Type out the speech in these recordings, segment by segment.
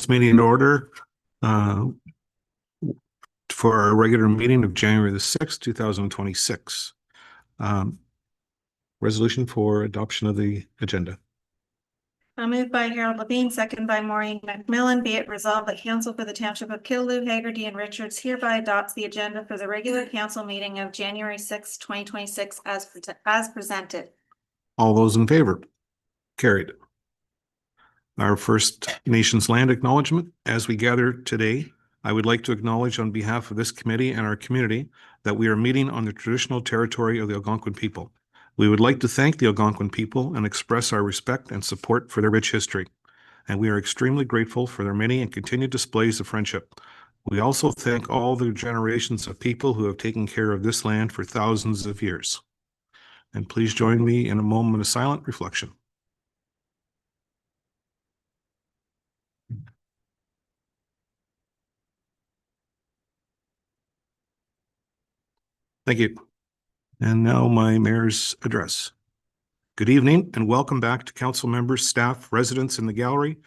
this meeting in order for our regular meeting of January the 6th, 2026. Resolution for adoption of the agenda. Moved by Harold Levine, second by Maureen McMillan. Be it resolved that Council for the Township of Killaloe, Haggerty, and Richards hereby adopts the agenda for the regular council meeting of January 6, 2026 as presented. All those in favor? Carried. Our First Nations land acknowledgement. As we gather today, I would like to acknowledge on behalf of this committee and our community that we are meeting on the traditional territory of the Algonquin people. We would like to thank the Algonquin people and express our respect and support for their rich history. And we are extremely grateful for their many and continued displays of friendship. We also thank all the generations of people who have taken care of this land for thousands of years. And please join me in a moment of silent reflection. Thank you. And now my mayor's address. Good evening and welcome back to council members, staff, residents in the gallery,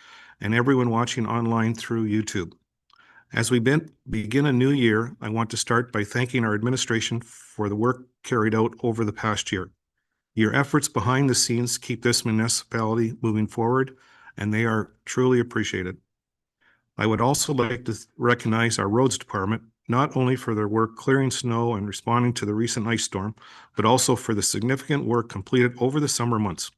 and everyone watching online through YouTube. As we begin a new year, I want to start by thanking our administration for the work carried out over the past year. Your efforts behind the scenes keep this municipality moving forward, and they are truly appreciated. I would also like to recognize our roads department, not only for their work clearing snow and responding to the recent ice storm, but also for the significant work completed over the summer months.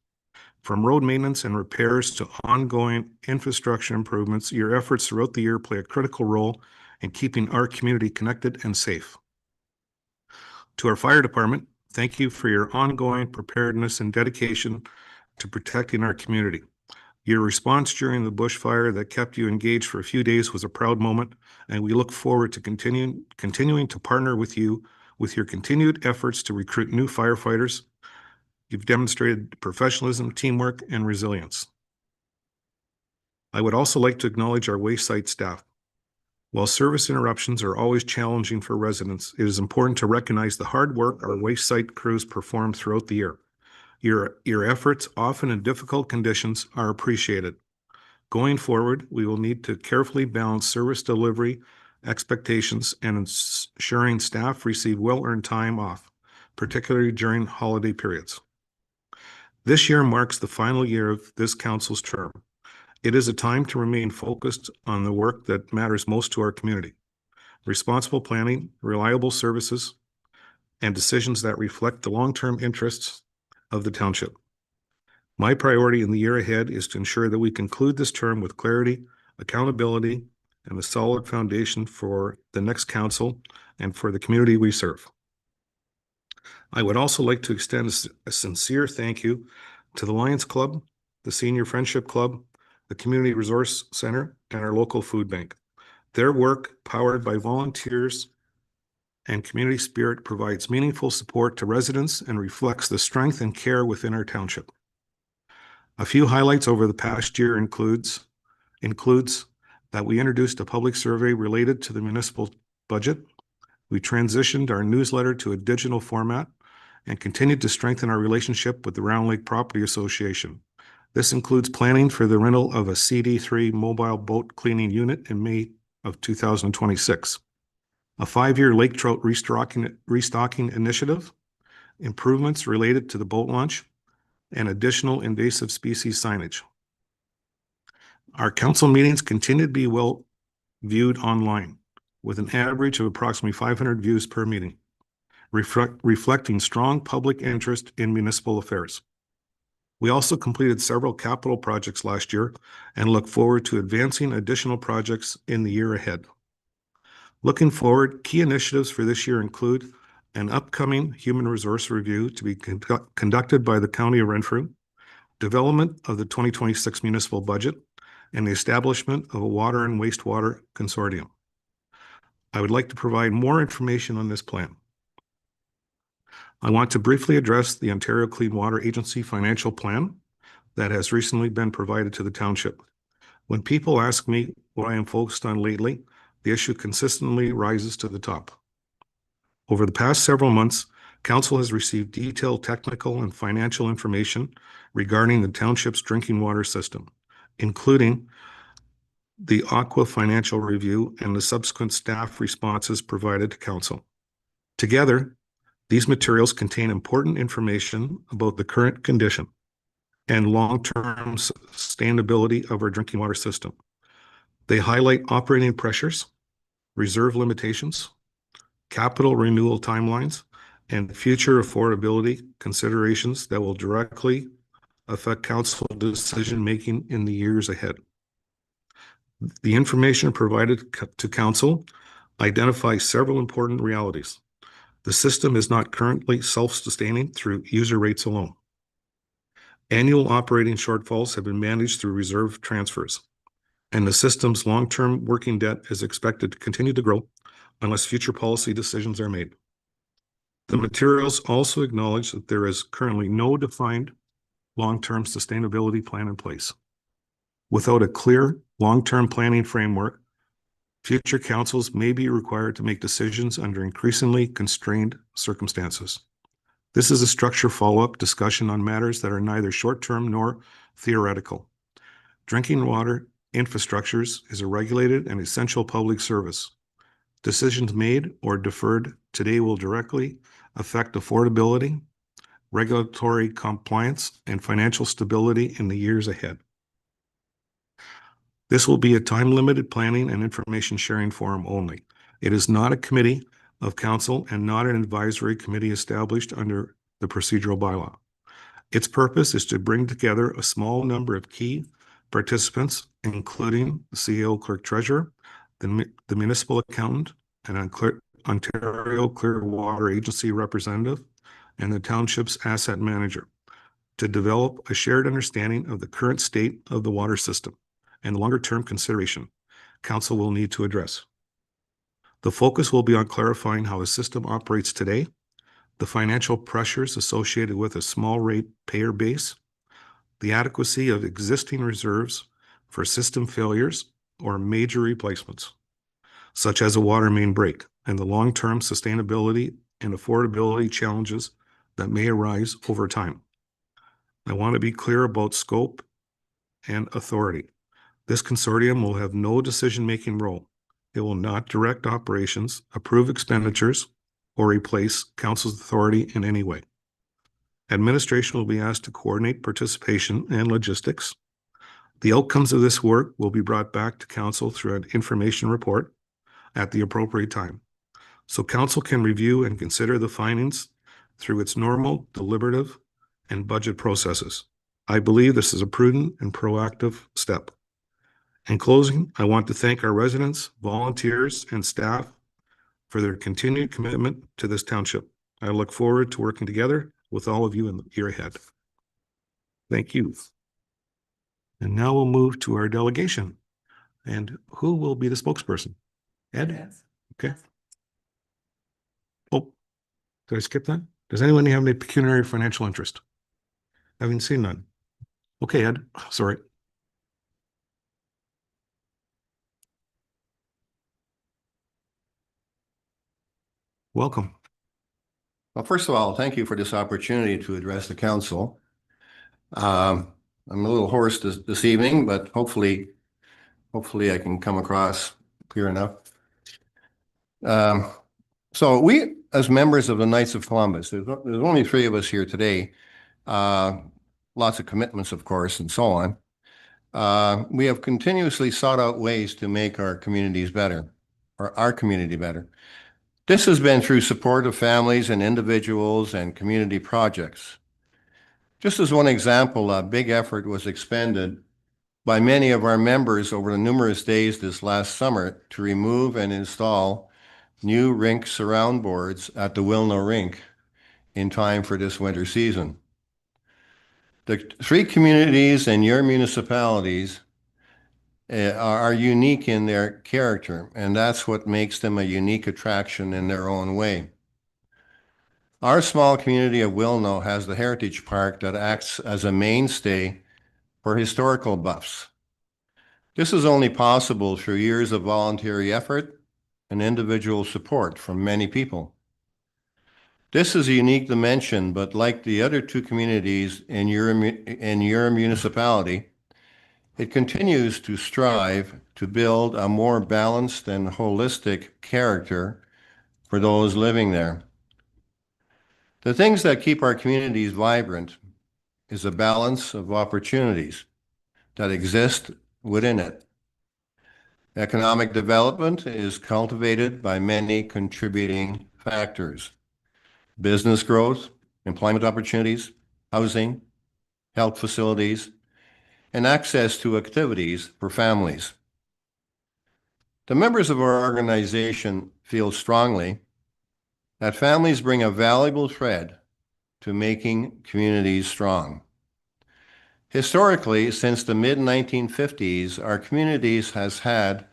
From road maintenance and repairs to ongoing infrastructure improvements, your efforts throughout the year play a critical role in keeping our community connected and safe. To our fire department, thank you for your ongoing preparedness and dedication to protecting our community. Your response during the bushfire that kept you engaged for a few days was a proud moment, and we look forward to continuing to partner with you with your continued efforts to recruit new firefighters. You've demonstrated professionalism, teamwork, and resilience. I would also like to acknowledge our waste site staff. While service interruptions are always challenging for residents, it is important to recognize the hard work our waste site crews perform throughout the year. Your efforts, often in difficult conditions, are appreciated. Going forward, we will need to carefully balance service delivery expectations and ensuring staff receive well-earned time off, particularly during holiday periods. This year marks the final year of this council's term. It is a time to remain focused on the work that matters most to our community. Responsible planning, reliable services, and decisions that reflect the long-term interests of the township. My priority in the year ahead is to ensure that we conclude this term with clarity, accountability, and a solid foundation for the next council and for the community we serve. I would also like to extend a sincere thank you to the Lions Club, the Senior Friendship Club, the Community Resource Center, and our local food bank. Their work, powered by volunteers and community spirit, provides meaningful support to residents and reflects the strength and care within our township. A few highlights over the past year includes that we introduced a public survey related to the municipal budget. We transitioned our newsletter to a digital format and continued to strengthen our relationship with the Round Lake Property Association. This includes planning for the rental of a CD3 mobile boat cleaning unit in May of 2026. A 5-year lake trout restocking initiative, improvements related to the boat launch, and additional invasive species signage. Our council meetings continue to be well viewed online, with an average of approximately 500 views per meeting, reflecting strong public interest in municipal affairs. We also completed several capital projects last year and look forward to advancing additional projects in the year ahead. Looking forward, key initiatives for this year include an upcoming human resource review to be conducted by the County of Renfrew, development of the 2026 municipal budget, and the establishment of a water and wastewater consortium. I would like to provide more information on this plan. I want to briefly address the Ontario Clean Water Agency financial plan that has recently been provided to the township. When people ask me what I am focused on lately, the issue consistently rises to the top. Over the past several months, Council has received detailed technical and financial information regarding the township's drinking water system, including the Aqua financial review, and the subsequent staff responses provided to council. Together, these materials contain important information about the current condition and long-term sustainability of our drinking water system. They highlight operating pressures, reserve limitations, capital renewal timelines, and future affordability considerations that will directly affect council decision-making in the years ahead. The information provided to council identifies several important realities. The system is not currently self-sustaining through user rates alone. Annual operating shortfalls have been managed through reserve transfers, and the system's long-term working debt is expected to continue to grow unless future policy decisions are made. The materials also acknowledge that there is currently no defined long-term sustainability plan in place. Without a clear long-term planning framework, future councils may be required to make decisions under increasingly constrained circumstances. This is a structured follow-up discussion on matters that are neither short-term nor theoretical. Drinking water infrastructures is a regulated and essential public service. Decisions made or deferred today will directly affect affordability, regulatory compliance, and financial stability in the years ahead. This will be a time-limited planning and information sharing forum only. It is not a committee of council and not an advisory committee established under the procedural bylaw. Its purpose is to bring together a small number of key participants, including the CEO, clerk treasurer, the municipal accountant, an Ontario Clear Water Agency representative, and the township's asset manager, to develop a shared understanding of the current state of the water system and longer-term consideration council will need to address. The focus will be on clarifying how the system operates today, the financial pressures associated with a small rate payer base, the adequacy of existing reserves for system failures or major replacements, such as a water main break, and the long-term sustainability and affordability challenges that may arise over time. I want to be clear about scope and authority. This consortium will have no decision-making role. It will not direct operations, approve expenditures, or replace council's authority in any way. Administration will be asked to coordinate participation and logistics. The outcomes of this work will be brought back to council through an information report at the appropriate time, so council can review and consider the findings through its normal, deliberative, and budget processes. I believe this is a prudent and proactive step. In closing, I want to thank our residents, volunteers, and staff for their continued commitment to this township. I look forward to working together with all of you in the year ahead. Thank you. And now we'll move to our delegation. And who will be the spokesperson? Ed? Yes. Okay. Oh, did I skip that? Does anyone have any pecuniary financial interest? Having seen none. Okay, Ed, sorry. Welcome. Well, first of all, thank you for this opportunity to address the council. I'm a little hoarse this evening, but hopefully I can come across clear enough. So we, as members of the Knights of Columbus, there's only 3 of us here today, lots of commitments, of course, and so on. We have continuously sought out ways to make our communities better, or our community better. This has been through support of families and individuals and community projects. Just as one example, a big effort was expended by many of our members over the numerous days this last summer to remove and install new rink surround boards at the Wilno Rink in time for this winter season. The 3 communities in your municipalities are unique in their character, and that's what makes them a unique attraction in their own way. Our small community of Wilno has the Heritage Park that acts as a mainstay for historical buffs. This is only possible through years of voluntary effort and individual support from many people. This is a unique dimension, but like the other 2 communities in your municipality, It continues to strive to build a more balanced and holistic character for those living there. The things that keep our communities vibrant is a balance of opportunities that exist within it. Economic development is cultivated by many contributing factors: business growth, employment opportunities, housing, health facilities, and access to activities for families. The members of our organization feel strongly that families bring a valuable thread to making communities strong. Historically, since the mid-1950s, our communities has had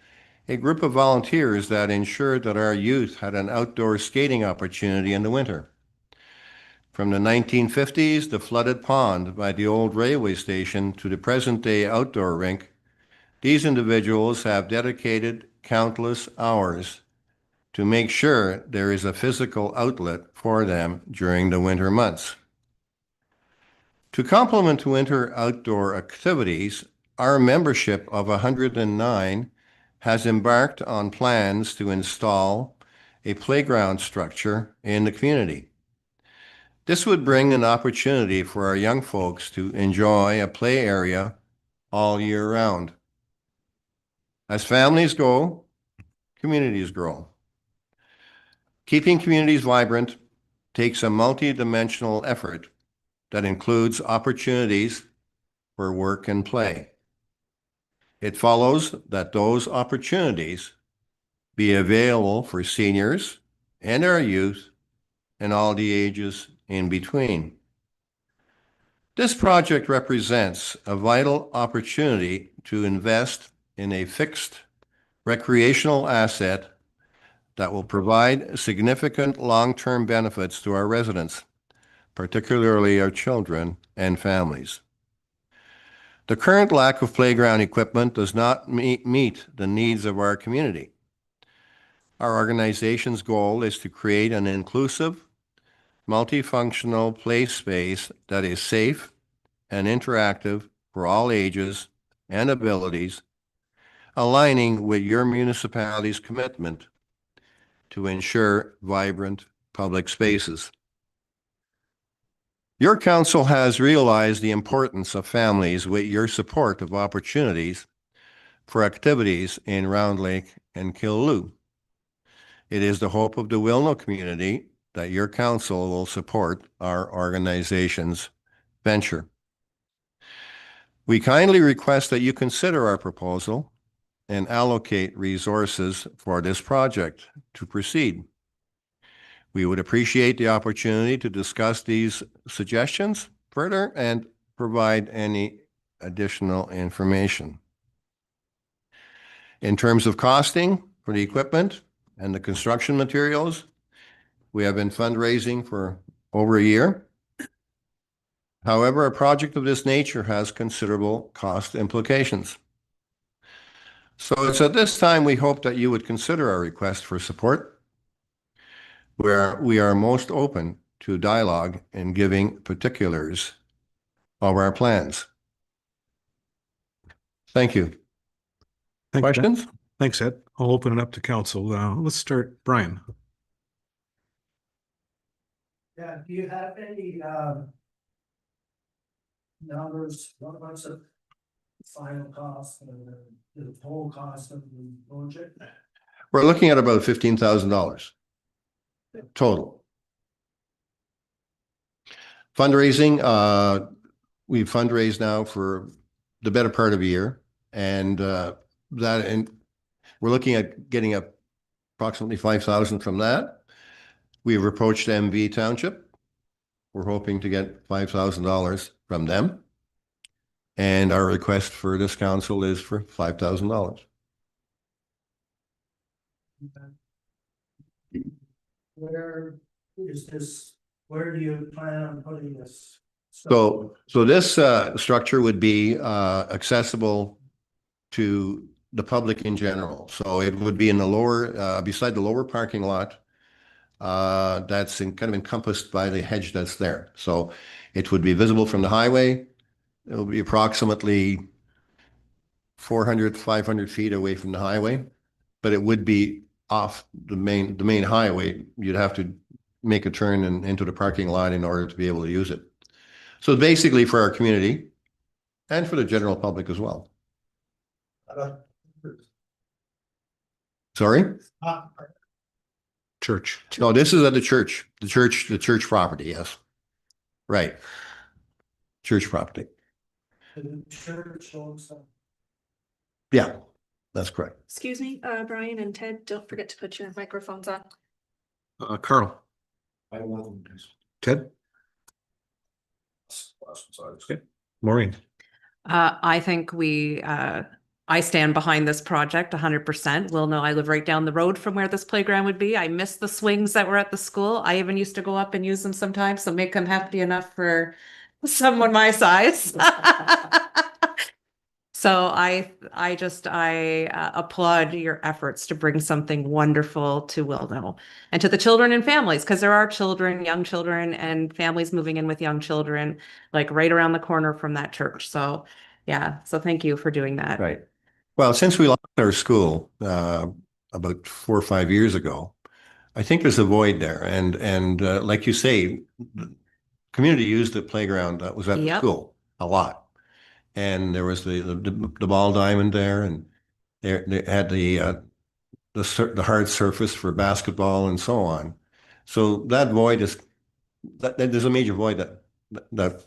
a group of volunteers that ensured that our youth had an outdoor skating opportunity in the winter. From the 1950s, the flooded pond by the old railway station to the present-day outdoor rink, these individuals have dedicated countless hours to make sure there is a physical outlet for them during the winter months. To complement winter outdoor activities, our membership of 109 has embarked on plans to install a playground structure in the community. This would bring an opportunity for our young folks to enjoy a play area all year round. As families go, communities grow. Keeping communities vibrant takes a multi-dimensional effort that includes opportunities for work and play. It follows that those opportunities be available for seniors and our youth and all the ages in between. This project represents a vital opportunity to invest in a fixed recreational asset that will provide significant long-term benefits to our residents, particularly our children and families. The current lack of playground equipment does not meet the needs of our community. Our organization's goal is to create an inclusive, multifunctional play space that is safe and interactive for all ages and abilities, aligning with your municipality's commitment to ensure vibrant public spaces. Your council has realized the importance of families with your support of opportunities for activities in Round Lake and Killaloe. It is the hope of the Wilno community that your council will support our organization's venture. We kindly request that you consider our proposal and allocate resources for this project to proceed. We would appreciate the opportunity to discuss these suggestions further and provide any additional information. In terms of costing for the equipment and the construction materials, we have been fundraising for over a year. However, a project of this nature has considerable cost implications. So it's at this time we hope that you would consider our request for support, where we are most open to dialogue and giving particulars of our plans. Thank you. Thanks, Ed. Questions? Thanks, Ed. I'll open it up to council. Let's start, Brian. Yeah, do you have any numbers, what's the final cost and the total cost of the project? We're looking at about $15,000 total. Fundraising, we've fundraised now for the better part of a year, and we're looking at getting approximately $5,000 from that. We've approached MV Township. We're hoping to get $5,000 from them. And our request for this council is for $5,000. Where is this, where do you plan on putting this? So this structure would be accessible to the public in general. So it would be in the lower, beside the lower parking lot. That's kind of encompassed by the hedge that's there. So it would be visible from the highway. It will be approximately 400, 500 feet away from the highway, but it would be off the main highway. You'd have to make a turn and into the parking lot in order to be able to use it. So basically for our community and for the general public as well. Sorry? Church. No, this is at the church property, yes. Right. Church property. The church also. Yeah, that's correct. Excuse me, Brian and Ted, don't forget to put your microphones on. Carl. I will. Ted? Okay. Maureen? I think I stand behind this project 100%. Will know I live right down the road from where this playground would be. I miss the swings that were at the school. I even used to go up and use them sometimes, so make them hefty enough for someone my size. So I applaud your efforts to bring something wonderful to Wilno and to the children and families, because there are children, young children and families moving in with young children, like right around the corner from that church. So yeah, so thank you for doing that. Right. Well, since we lost our school about 4 or 5 years ago, I think there's a void there. And like you say, the community used the playground that was at the Yep. school a lot. And there was the ball diamond there, and they had the hard surface for basketball and so on. So that void is there's a major void that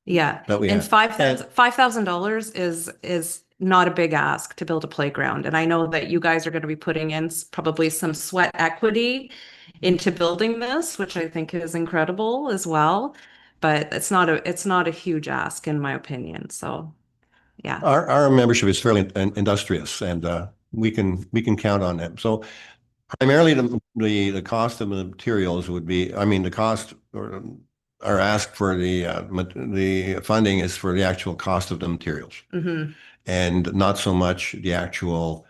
Yeah. we And have. $5,000 is not a big ask to build a playground. And I know that you guys are going to be putting in probably some sweat equity into building this, which I think is incredible as well. But it's not a huge ask in my opinion. So yeah. Our membership is fairly industrious, and we can count on them. So primarily the cost of the materials would be, I mean, the cost or ask for the funding is for the actual cost of the materials, and not so much the actual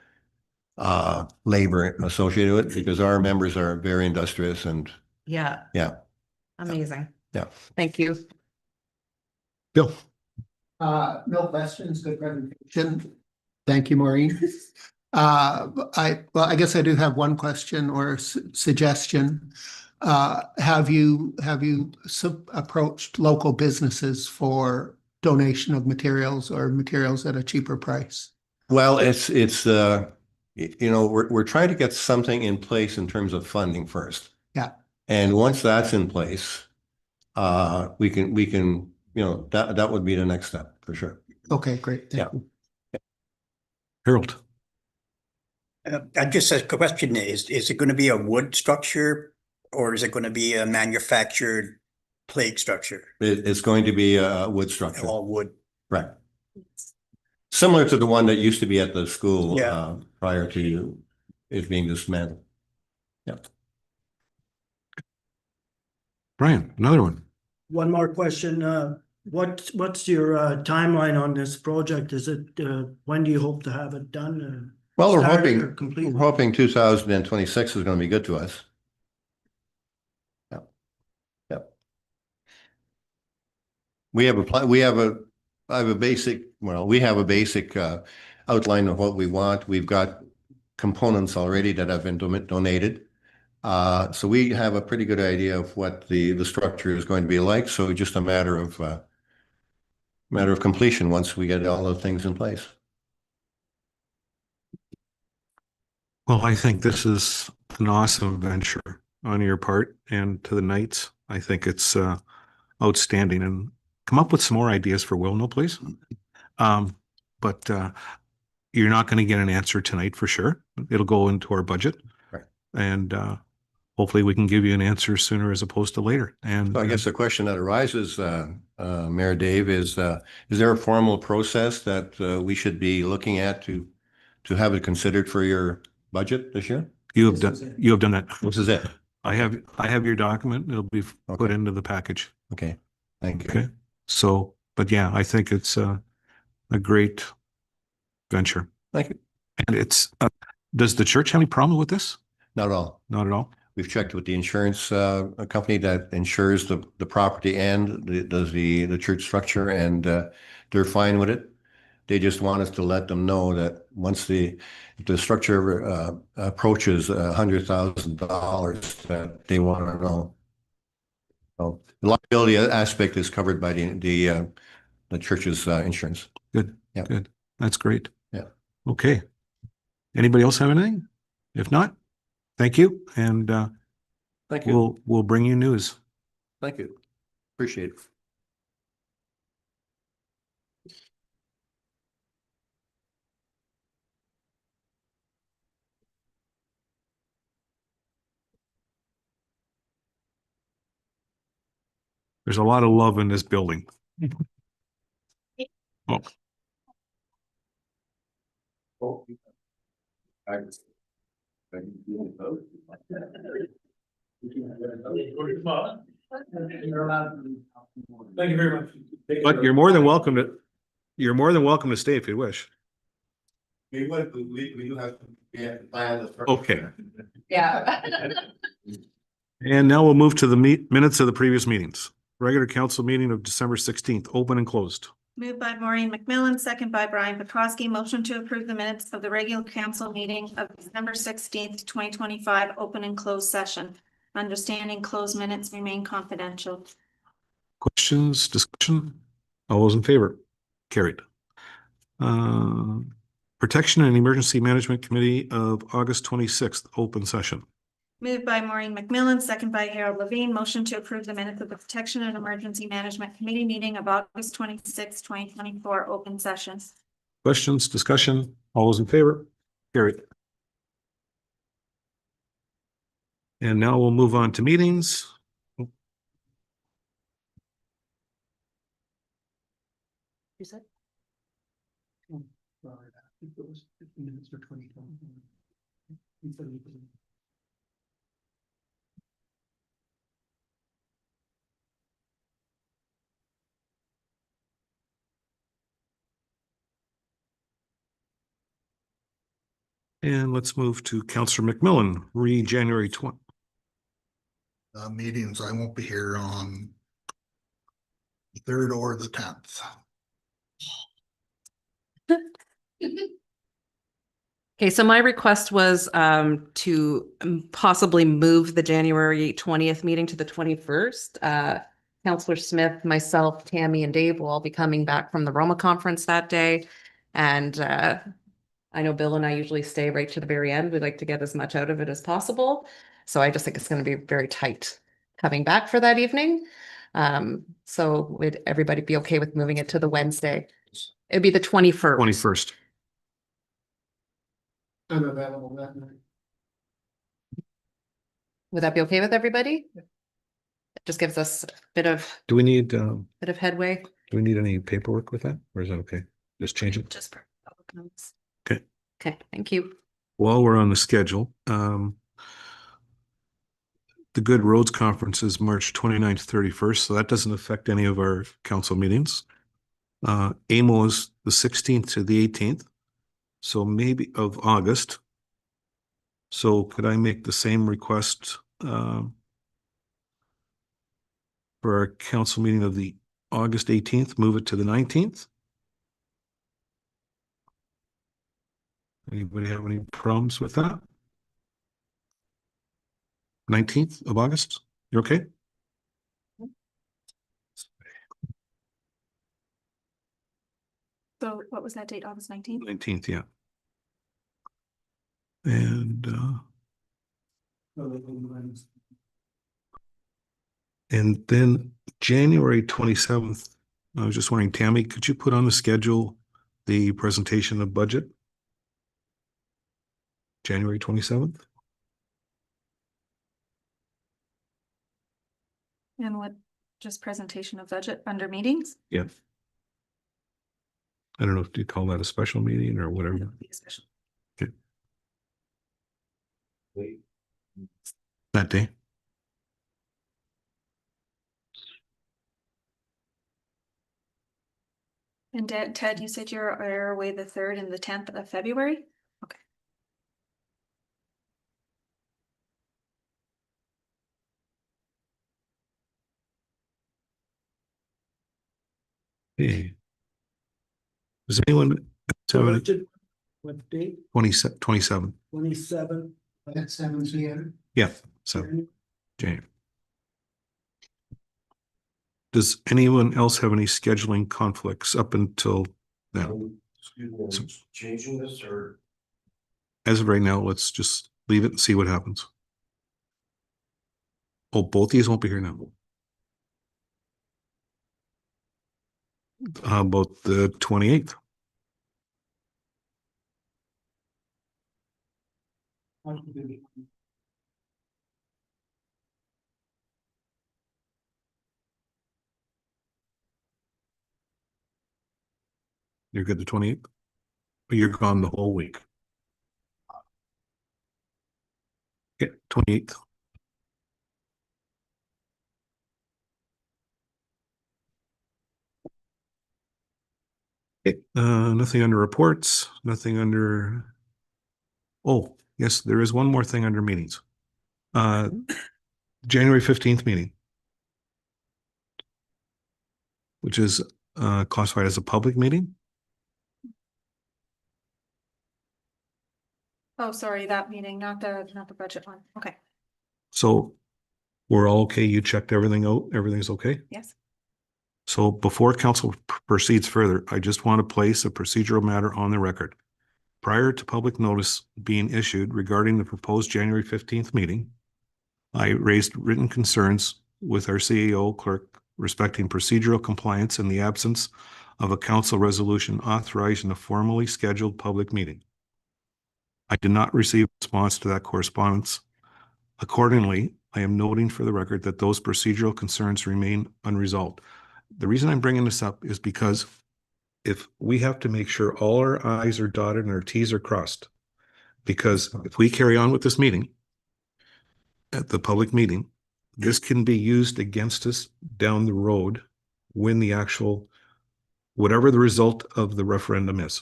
labor associated with it, because our members are very industrious and Yeah. yeah. Amazing. Yeah. Thank you. Bill? No questions, good presentation. Thank you, Maureen. I guess I do have one question or suggestion. Have you approached local businesses for donation of materials or materials at a cheaper price? Well, it's we're trying to get something in place in terms of funding first. Yeah. And once that's in place, we can that would be the next step for sure. Okay, great. Thank you. Harold? Just a question, is it going to be a wood structure or is it going to be a manufactured plague structure? It's going to be a wood structure. All wood. Right. Similar to the one that used to be at the school Yeah. Prior to it being dismantled. Yeah. Brian, another one. One more question, what's your timeline on this project? Is it, when do you hope to have it done? Well, we're started or completed? 2026 is going to be good to us. Yeah. Yeah. We have a plan, we have a basic outline of what we want. We've got components already that have been donated. So we have a pretty good idea of what the structure is going to be like. So just a matter of completion once we get all the things in place. Well, I think this is an awesome venture on your part, and to the Knights. I think it's outstanding, and come up with some more ideas for Wilno, please. But you're not going to get an answer tonight for sure. It'll go into our budget. Right. And hopefully we can give you an answer sooner as opposed to later. And So I guess the question that arises, Mayor Dave, is there a formal process that we should be looking at to have it considered for your budget this year? you have done that. This is it. I have your document. It'll be put Okay. into the package. Okay, thank you. Okay. So, but yeah, I think it's a great venture. Thank you. And it's, does the church have any problem with this? Not at all. Not at all. We've checked with the insurance company that insures the property and does the church structure, and they're fine with it. They just want us to let them know that once if the structure approaches $100,000, that they want to know. So the liability aspect is covered by the church's insurance. Good, Yeah. good. That's great. Yeah. Okay. Anybody else have anything? If not, thank you, and Thank you. we'll bring you news. Thank you. Appreciate it. There's a lot of love in this building. Oh, Thank you very much. but you're more than welcome to stay if you wish. We do have to plan. Okay. Yeah. And now we'll move to the minutes of the previous meetings. Regular council meeting of December 16th, open and closed. Moved by Maureen McMillan, second by Brian Petrosky. Motion to approve the minutes of the regular council meeting of December 16th, 2025, open and closed session. Understanding closed minutes remain confidential. Questions, discussion? All those in favor? Carried. Protection and Emergency Management Committee of August 26th, open session. Moved by Maureen McMillan, second by Harold Levine. Motion to approve the minutes of the Protection and Emergency Management Committee meeting of August 26, 2024, open session. Questions, discussion? All those in favor? Carried. And now we'll move on to meetings. You said? Well, I think it was 15 minutes for 2020. And let's move to Councillor McMillan, January 20. Meetings, I won't be here on the 3rd or the 10th. Okay, so my request was to possibly move the January 20th meeting to the 21st. Councillor Smith, myself, Tammy, and Dave will all be coming back from the Roma conference that day. And I know Bill and I usually stay right to the very end. We'd like to get as much out of it as possible. So I just think it's going to be very tight coming back for that evening. So would everybody be okay with moving it to the Wednesday? It'd be the 21st. 21st. I'm available that night. Would that be okay with everybody? It just gives us a Do we need headway. any paperwork with that, or is that okay? Just change it. Just for public notes. Okay. Okay, thank you. While we're on the schedule, the Good Roads Conference is March 29th, 31st, so that doesn't affect any of our council meetings. AMO is the 16th to the 18th, so maybe of August. So could I make the same request for our council meeting of the August 18th, move it to the 19th? Anybody have any problems with that? 19th of August, you okay? So what was that date? August 19th? 19th, yeah. And then January 27th, I was just wondering, Tammy, could you put on the schedule the presentation of budget? January 27th? And what, just presentation of budget under meetings? Yeah. I don't know if you call that a special meeting or whatever. Okay. That day. And Ted, you said you're away the 3rd and the 10th of February? Okay. Hey. Does anyone have any Richard, what date? 27? 27? At 7 p.m. Yeah, so January. Does anyone else have any scheduling conflicts up until now? Changing this or? As of right now, let's just leave it and see what happens. Oh, both these won't be here now. How about the 28th? You're good the 28th? Or you're gone the whole week? Okay, 28th. Okay, nothing under reports, nothing under. Oh, yes, there is one more thing under meetings. January 15th meeting, which is classified as a public meeting. Oh, sorry, that meeting, not the budget one. Okay, So we're all okay. You checked everything out. Everything's okay. yes. So before council proceeds further, I just want to place a procedural matter on the record. Prior to public notice being issued regarding the proposed January 15th meeting, I raised written concerns with our CEO clerk respecting procedural compliance in the absence of a council resolution authorizing a formally scheduled public meeting. I did not receive a response to that correspondence. Accordingly, I am noting for the record that those procedural concerns remain unresolved. The reason I'm bringing this up is because if we have to make sure all our I's are dotted and our T's are crossed, because if we carry on with this meeting, at the public meeting, this can be used against us down the road when the actual, whatever the result of the referendum is.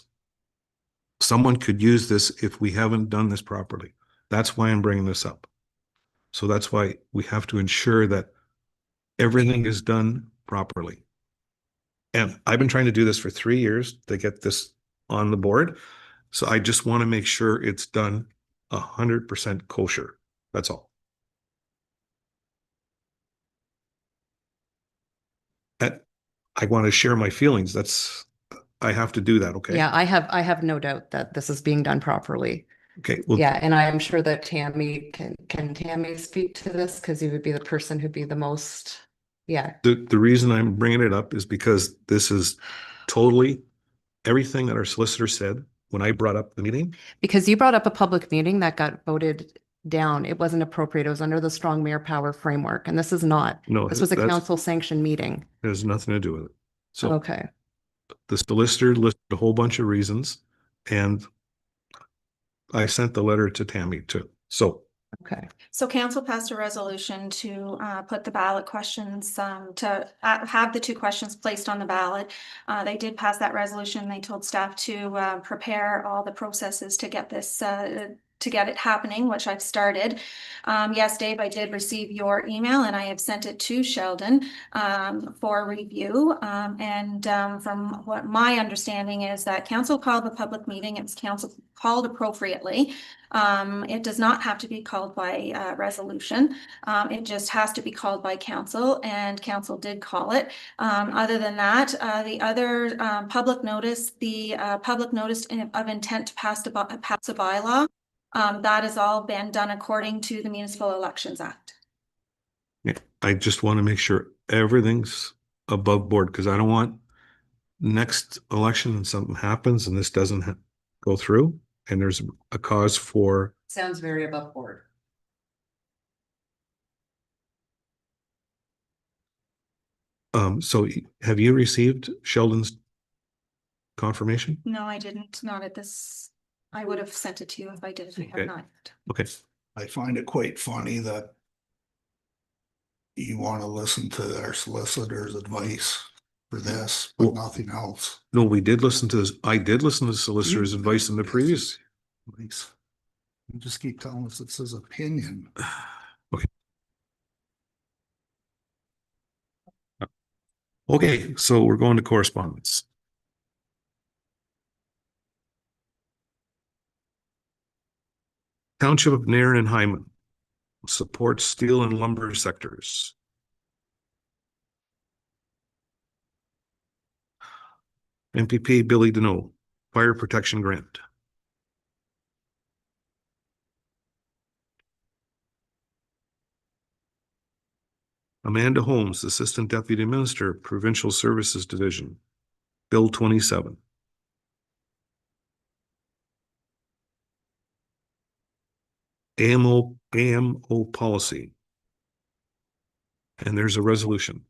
Someone could use this if we haven't done this properly. That's why I'm bringing this up. So that's why we have to ensure that everything is done properly. And I've been trying to do this for 3 years to get this on the board. So I just want to make sure it's done 100% kosher. That's all. And I want to share my feelings. I have to do that. Okay. Yeah, I have no doubt that this is being done properly. Okay. Well, Yeah, and I am sure that Tammy can Tammy speak to this because you would be the person who'd be the most, yeah. the reason I'm bringing it up is because this is totally everything that our solicitor said when I brought up the meeting. Because you brought up a public meeting that got voted down. It wasn't appropriate. It was under the strong mayor power framework, and this is not. No, This was a that's- council sanctioned meeting. It has nothing to do with it. So Okay. the solicitor listed a whole bunch of reasons, and I sent the letter to Tammy too. So Okay. So council passed a resolution to put the ballot questions, to have the 2 questions placed on the ballot. They did pass that resolution. They told staff to prepare all the processes to get this, to get it happening, which I've started. Yes, Dave, I did receive your email and I have sent it to Sheldon for review. From what my understanding is that council called the public meeting, it was council called appropriately. It does not have to be called by resolution. It just has to be called by council, and council did call it. Other than that, the other public notice, the public notice of intent to pass a bylaw, that has all been done according to the Municipal Elections Act. yeah, I just want to make sure everything's above board because I don't want next election and something happens and this doesn't go through and there's a cause for. Sounds very above board. So have you received Sheldon's confirmation? No, I didn't, not at this. I would have sent it to you if I did. I Okay. have not. Okay. I find it quite funny that you want to listen to our solicitor's advice for this, but Well- nothing else. No, we did listen to this. I did listen to the solicitor's advice in the previous. Advice. You just keep telling us it's his opinion. Okay, so we're going to correspondence. Township of Nairn and Hyman supports steel and lumber sectors. MPP Billy Deneau, Fire Protection Grant. Amanda Holmes, Assistant Deputy Minister, Provincial Services Division, Bill 27. AMO policy. And there's a resolution.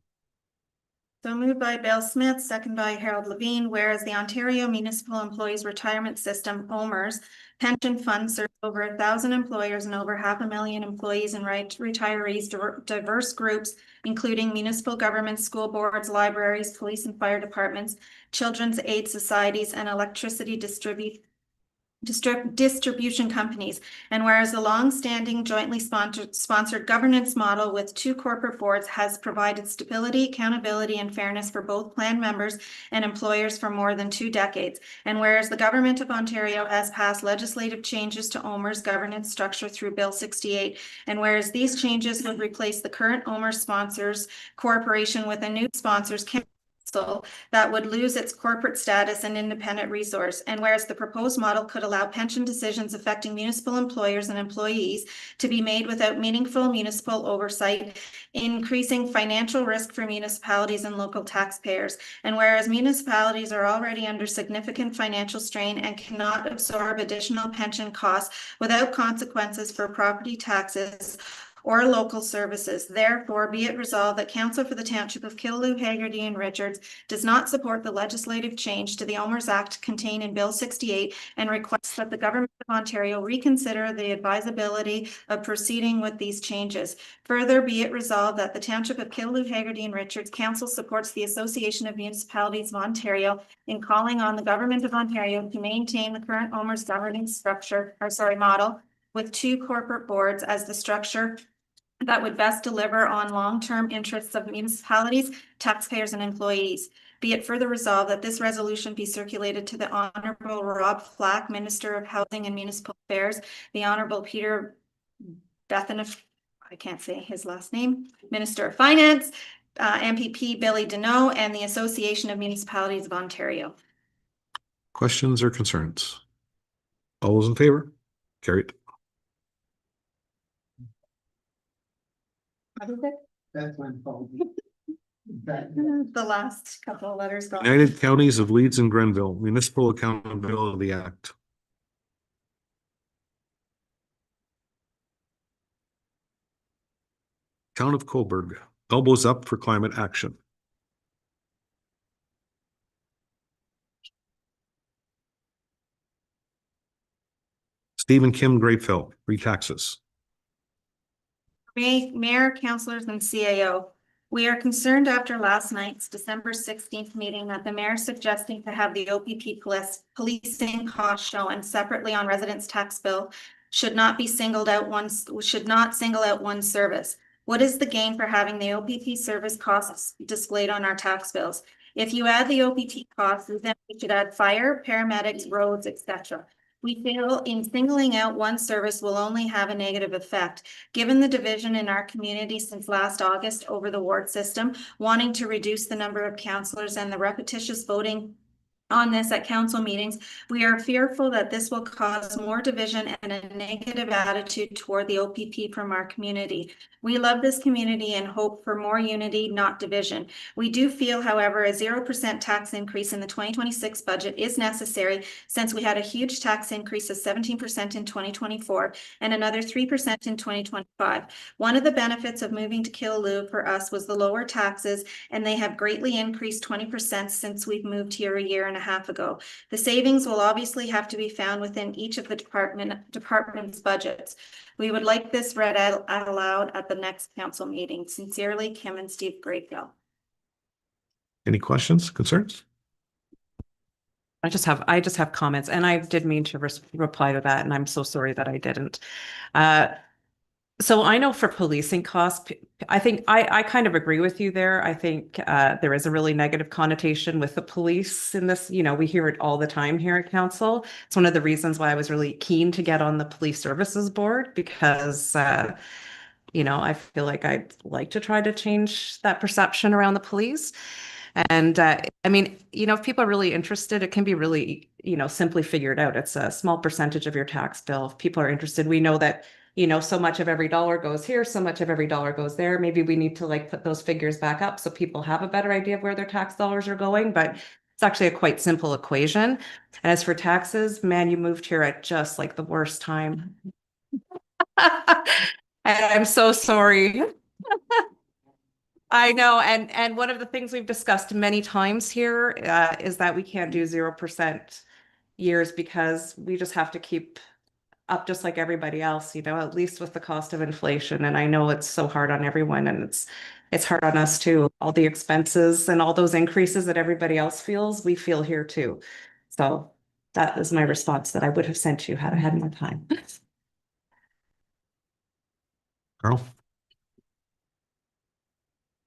So moved by Bill Smith, second by Harold Levine, whereas the Ontario Municipal Employees Retirement System, OMERS, pension fund serves over 1,000 employers and over 500,000 employees and retirees, diverse groups, including municipal governments, school boards, libraries, police and fire departments, children's aid societies, and electricity distribution companies. And whereas the long-standing jointly sponsored governance model with 2 corporate boards has provided stability, accountability, and fairness for both plan members and employers for more than 2 decades. And whereas the Government of Ontario has passed legislative changes to OMERS governance structure through Bill 68, and whereas these changes would replace the current OMERS sponsors corporation with a new sponsors council that would lose its corporate status and independent resource. And whereas the proposed model could allow pension decisions affecting municipal employers and employees to be made without meaningful municipal oversight, increasing financial risk for municipalities and local taxpayers. And whereas municipalities are already under significant financial strain and cannot absorb additional pension costs without consequences for property taxes or local services. Therefore, be it resolved that Council for the Township of Killaloe, Haggerty, and Richards does not support the legislative change to the OMERS Act contained in Bill 68 and requests that the Government of Ontario reconsider the advisability of proceeding with these changes. Further, be it resolved that the Township of Killaloe, Haggerty, and Richards Council supports the Association of Municipalities of Ontario in calling on the Government of Ontario to maintain the current OMERS governance model with 2 corporate boards as the structure that would best deliver on long-term interests of municipalities, taxpayers, and employees. Be it further resolved that this resolution be circulated to the Honorable Rob Flack, Minister of Housing and Municipal Affairs, the Honorable Peter Bethanoff, I can't say his last name, Minister of Finance, MPP Billy Deneau, and the Association of Municipalities of Ontario. Questions or concerns? All those in favor? Carried. That's my fault. The last couple of letters go. United Counties of Leeds and Grenville, Municipal Accountability Act. Town of Coburg, elbows up for climate action. Stephen Kim Greatfeld, free taxes. Mayor, councillors, and CAO. We are concerned after last night's December 16th meeting that the mayor suggesting to have the OPP policing cost shown separately on residents' tax bill should not single out one service. What is the gain for having the OPP service costs displayed on our tax bills? If you add the OPP costs, then we should add fire, paramedics, roads, etc. We feel in singling out one service will only have a negative effect. Given the division in our community since last August over the ward system, wanting to reduce the number of councillors and the repetitious voting on this at council meetings, we are fearful that this will cause more division and a negative attitude toward the OPP from our community. We love this community and hope for more unity, not division. We do feel, however, a 0% tax increase in the 2026 budget is necessary since we had a huge tax increase of 17% in 2024 and another 3% in 2025. One of the benefits of moving to Killaloe for us was the lower taxes, and they have greatly increased 20% since we've moved here a year and a half ago. The savings will obviously have to be found within each of the department's budgets. We would like this read out aloud at the next council meeting. Sincerely, Kim and Steve Greatfeld. Any questions, concerns? I just have comments, and I did mean to reply to that, and I'm so sorry that I didn't. So I know for policing costs, I think I kind of agree with you there. I think there is a really negative connotation with the police in this. You know, we hear it all the time here at council. It's one of the reasons why I was really keen to get on the police services board because you know, I feel like I'd like to try to change that perception around the police. And I mean, you know, if people are really interested, it can be really, you know, simply figured out. It's a small percentage of your tax bill. If people are interested, we know that, you know, so much of every dollar goes here, so much of every dollar goes there. Maybe we need to like put those figures back up so people have a better idea of where their tax dollars are going. But it's actually a quite simple equation. And as for taxes, man, you moved here at just like the worst time. And I'm so sorry. I know, and one of the things we've discussed many times here is that we can't do 0% years because we just have to keep up just like everybody else, you know, at least with the cost of inflation. And I know it's so hard on everyone and it's hard on us too. All the expenses and all those increases that everybody else feels, we feel here too. So that is my response that I would have sent you had I had more time. Carl?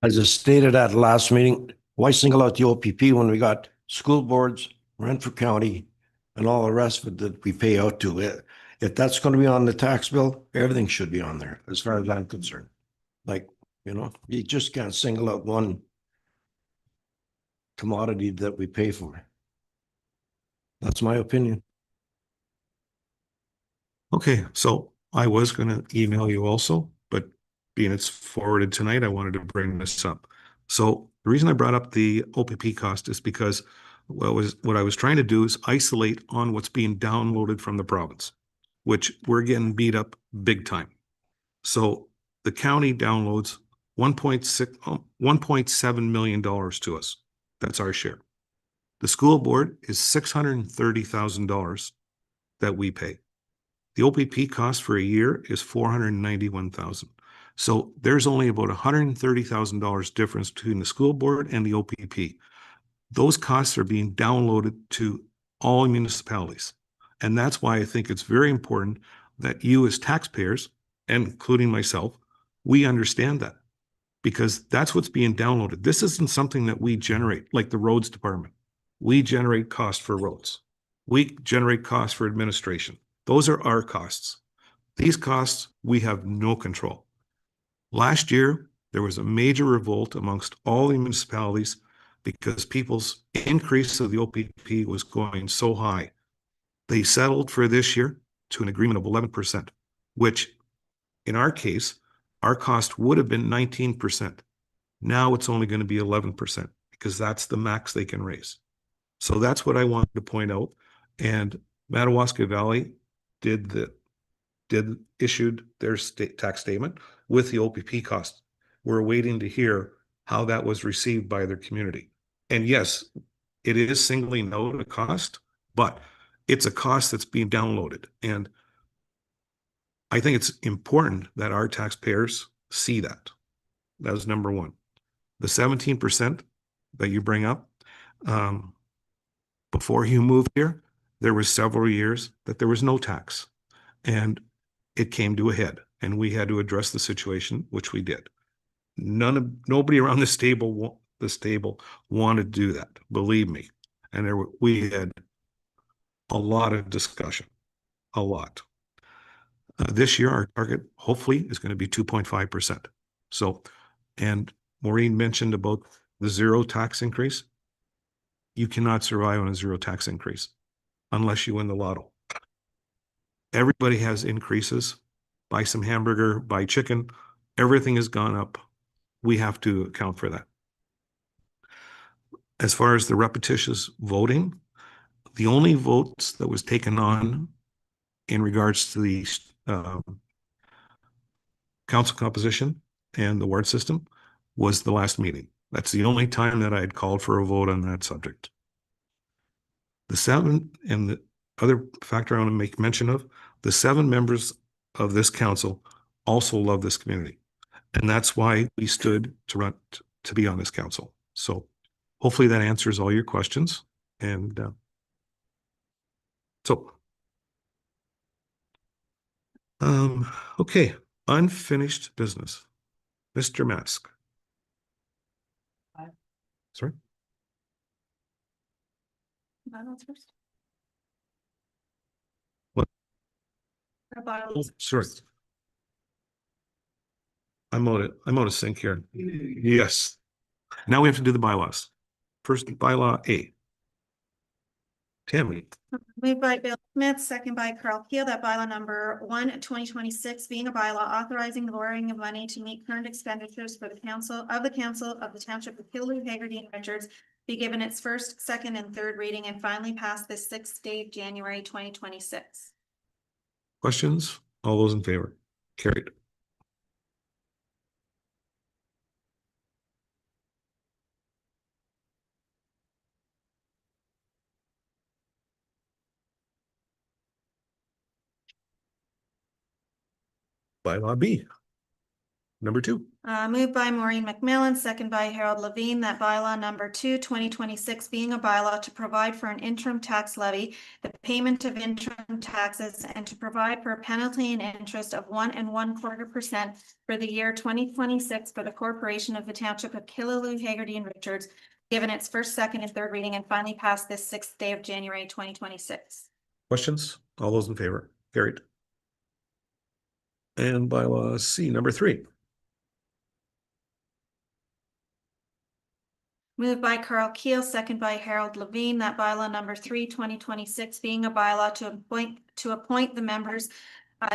As I stated at the last meeting, why single out the OPP when we got school boards, Renfrew County, and all the rest of it that we pay out to it? If that's going to be on the tax bill, everything should be on there, as far as I'm concerned. Like, you know, you just can't single out one commodity that we pay for. That's my opinion. Okay, so I was going to email you also, but being it's forwarded tonight, I wanted to bring this up. So the reason I brought up the OPP cost is because what I was trying to do is isolate on what's being downloaded from the province, which we're getting beat up big time. So the county downloads $1.7 million to us. That's our share. The school board is $630,000 that we pay. The OPP cost for a year is $491,000. So there's only about $130,000 difference between the school board and the OPP. Those costs are being downloaded to all municipalities. And that's why I think it's very important that you as taxpayers, and including myself, we understand that because that's what's being downloaded. This isn't something that we generate like the roads department. We generate costs for roads. We generate costs for administration. Those are our costs. These costs, we have no control. Last year, there was a major revolt amongst all the municipalities because people's increase of the OPP was going so high. They settled for this year to an agreement of 11%, which in our case, our cost would have been 19%. Now it's only going to be 11% because that's the max they can raise. So that's what I wanted to point out. And Madawaska Valley issued their state tax statement with the OPP cost. We're waiting to hear how that was received by their community. And yes, it is singling out a cost, but it's a cost that's being downloaded. And I think it's important that our taxpayers see that. That was number one. The 17% that you bring up, before you moved here, there was several years that there was no tax. And it came to a head and we had to address the situation, which we did. Nobody around this table wanted to do that, believe me. And we had a lot of discussion, a lot. This year, our target hopefully is going to be 2.5%. So, and Maureen mentioned about the zero tax increase. You cannot survive on a zero tax increase unless you win the lotto. Everybody has increases. Buy some hamburger, buy chicken. Everything has gone up. We have to account for that. As far as the repetitious voting, the only votes that was taken on in regards to the council composition and the ward system was the last meeting. That's the only time that I had called for a vote on that subject. The seven, and the other factor I want to make mention of, the 7 members of this council also love this community. And that's why we stood to be on this council. So hopefully that answers all your questions. And okay. Unfinished business. Mr. Mask. Sorry? Bylaws first. What? Or bylaws Sorry. first. I'm out of sync here. Yes. Now we have to do the bylaws. First, bylaw A. Tammy, Moved by Bill Smith, second by Carl Keel, that bylaw number 1/2026 being a bylaw authorizing the borrowing of money to meet current expenditures for the council of the Township of Killaloe, Hagerty, and Richards be given its first, second, and third reading and finally passed this 6th day of January 2026. questions? All those in favor? Carried. Bylaw B. Number 2. Moved by Maureen McMillan, second by Harold Levine, that bylaw number 2/2026 being a bylaw to provide for an interim tax levy, the payment of interim taxes, and to provide for a penalty and interest of 1 1/4% for the year 2026 for the corporation of the Township of Killaloe, Hagerty, and Richards, given its first, second, and third reading and finally passed this 6th day of January 2026. Questions? All those in favor? Carried. And bylaw C, number 3. Moved by Carl Keel, second by Harold Levine, that bylaw number 3/2026 being a bylaw to appoint the members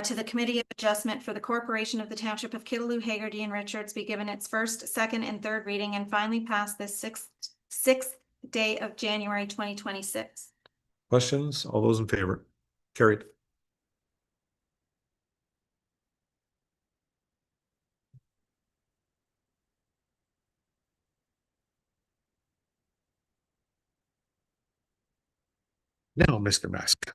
to the Committee of Adjustment for the Corporation of the Township of Killaloe, Hagerty, and Richards be given its first, second, and third reading and finally passed this 6th day of January 2026. Questions? All those in favor? Carried. Now, Mr. Mask.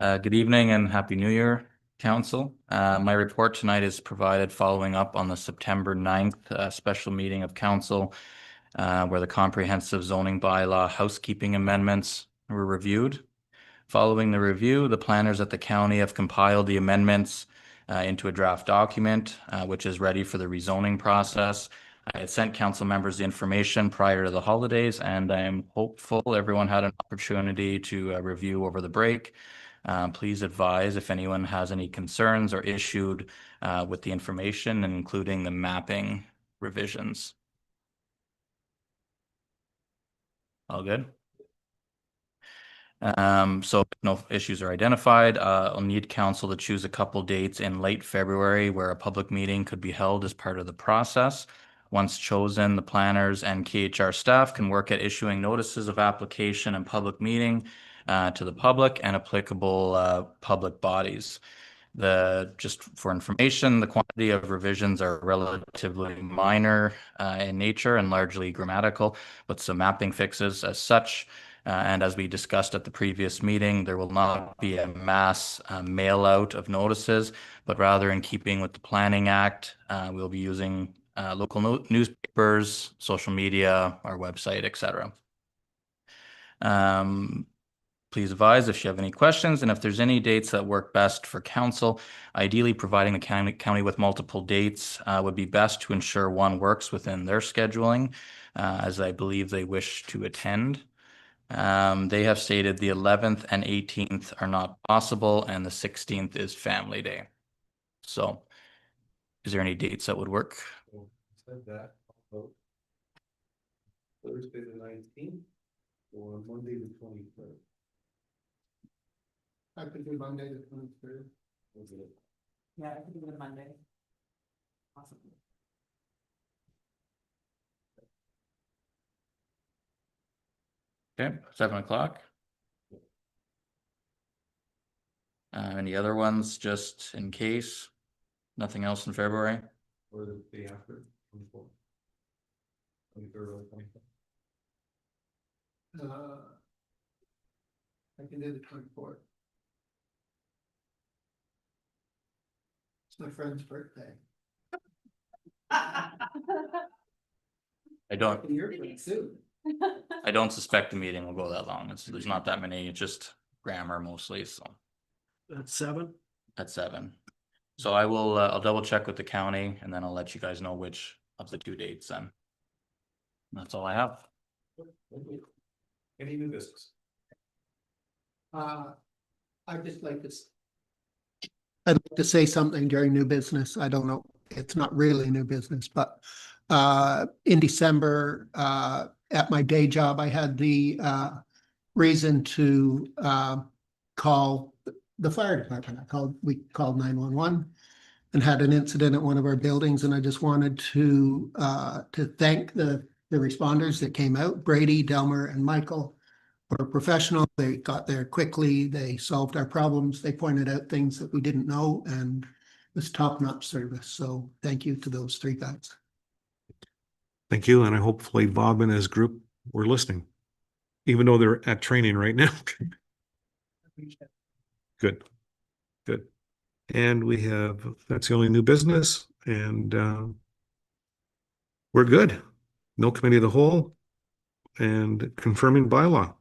Good evening and Happy New Year, Council. My report tonight is provided following up on the September 9th special meeting of Council, where the comprehensive zoning bylaw housekeeping amendments were reviewed. Following the review, the planners at the county have compiled the amendments into a draft document, which is ready for the rezoning process. I had sent council members the information prior to the holidays, and I am hopeful everyone had an opportunity to review over the break. Please advise if anyone has any concerns or issued with the information, including the mapping revisions. All good? So if no issues are identified, I'll need council to choose a couple dates in late February where a public meeting could be held as part of the process. Once chosen, the planners and KHR staff can work at issuing notices of application and public meeting to the public and applicable public bodies. Just for information, the quantity of revisions are relatively minor in nature and largely grammatical, but some mapping fixes as such. And as we discussed at the previous meeting, there will not be a mass mail out of notices, but rather in keeping with the Planning Act, we'll be using local newspapers, social media, our website, etc. Please advise if you have any questions and if there's any dates that work best for council. Ideally, providing the county with multiple dates would be best to ensure one works within their scheduling, as I believe they wish to attend. They have stated the 11th and 18th are not possible, and the 16th is Family Day. So, is there any dates that would work? Said that about Thursday the 19th or Monday the 23rd. I could do Monday the 23rd. Yeah, I could do it Monday. Awesome. Okay, 7 o'clock. Any other ones, just in case? Nothing else in February? Or the day after, 24th. 23rd or 24th. I can do the 24th. It's my friend's birthday. I don't. You're pretty soon. I don't suspect the meeting will go that long. There's not that many, it's just grammar mostly, so That's 7. at 7. So I will, I'll double check with the county and then I'll let you guys know which of the 2 dates then. That's all I have. Any new business? I'd just like to. I'd like to say something during new business. I don't know, it's not really new business, but in December, at my day job, I had the reason to call the fire department. We called 911 and had an incident at one of our buildings, and I just wanted to thank the responders that came out, Brady, Delmer, and Michael. Were professional. They got there quickly. They solved our problems. They pointed out things that we didn't know, and it was top-notch service. So thank you to those 3 guys. Thank you, and hopefully Bob and his group were listening, even though they're at training right now. Good, good. And we have, that's the only new business, and we're good. No committee of the whole, and confirming bylaw.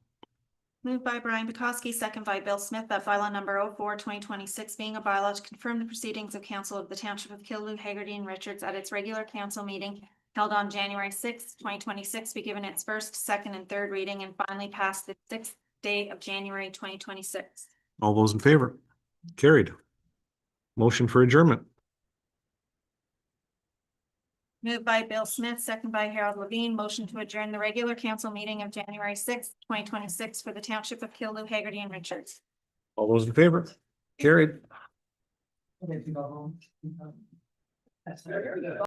Moved by Brian Bukowski, second by Bill Smith, that bylaw number 04/2026 being a bylaw to confirm the proceedings of council of the Township of Killaloe, Haggerty, and Richards at its regular council meeting held on January 6th, 2026, be given its first, second, and third reading and finally passed the 6th day of January 2026. All those in favor? Carried. Motion for adjournment. Moved by Bill Smith, second by Harold Levine, motion to adjourn the regular council meeting of January 6th, 2026 for the Township of Killaloe, Haggerty, and Richards. All those in favor? Carried.